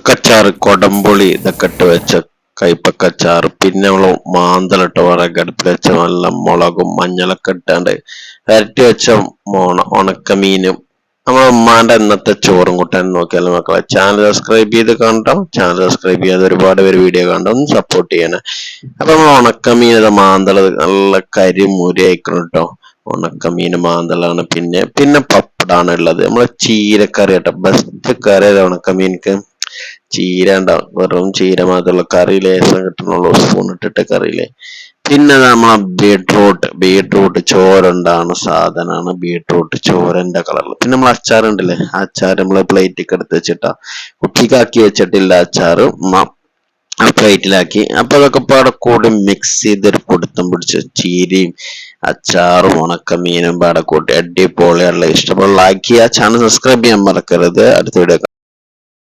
കൈപ്പക്കച്ചാറ് കൊടംപുളി ഇതൊക്കെ ഇട്ട് വെച്ച കൈപ്പക്കച്ചാറ് പിന്നെ നമ്മള് മാന്തലിട്ട് വിറകടുപ്പിൽ വെച്ച നല്ല മുളകും മഞ്ഞളൊക്കെ ഇട്ടാണ്ട് വരട്ടി വെച്ച ഉണക്കമീനും നമ്മളെ ഉമ്മാന്റെ ഇന്നത്തെ ചോറും കൂട്ടാൻ നോക്കിയാലും മക്കളെ ചാനൽ സബ്സ്ക്രൈബ് ചെയ്ത് കണ്ടോ ചാനൽ സബ്സ്ക്രൈബ് ചെയ്യാതെ ഒരുപാട് പേര് വീഡിയോ കണ്ടോ ഒന്ന് സപ്പോർട്ട് ചെയ്യണേ. അപ്പൊ നമ്മൾ ഉണക്കമീൻ മാന്തള് നല്ല കരിമുരി അയക്കണം കേട്ടോ. ഉണക്കമീൻ മാന്തളാണ്. പിന്നെ പപ്പടാണ് ഉള്ളത്. നമ്മളെ ചീരക്കറി കേട്ടോ, ബെസ്റ്റ് കറി ഉണക്കമീൻക്ക് ചീര ഉണ്ടാവും. വെറും ചീര മാത്രമുള്ള കറി ലേസം കിട്ടണുള്ളൂ, സ്പൂൺ ഇട്ടിട്ട് കറിയിലെ. പിന്നെ നമ്മളെ ബീട്രൂട്ട് ചോറുണ്ടാണ് സാധനമാണ്. ബീട്രൂട്ട് ചോരന്റെ കളറിൽ. പിന്നെ നമ്മൾ അച്ചാറുണ്ടല്ലേ, ആ അച്ചാർ നമ്മള് പ്ലേറ്റിക്ക് എടുത്ത് വെച്ചിട്ടാ, കുപ്പിക്കാക്കി വെച്ചിട്ടില്ല അച്ചാറ് ആ പ്ലേറ്റിലാക്കി. അപ്പൊ അതൊക്കെ പാടെ കൂടി മിക്സ് ചെയ്തൊരു പൊടുത്തം പിടിച്ച് ചീരയും അച്ചാറും ഉണക്കമീനും പാടെ കൂട്ടി അടിപൊളിയുള്ള. ഇഷ്ടമുള്ള ലൈക്ക് ചെയ്യുക, ചാനൽ സബ്സ്ക്രൈബ് ചെയ്യാൻ മറക്കരുത്. അടുത്ത വീഡിയോ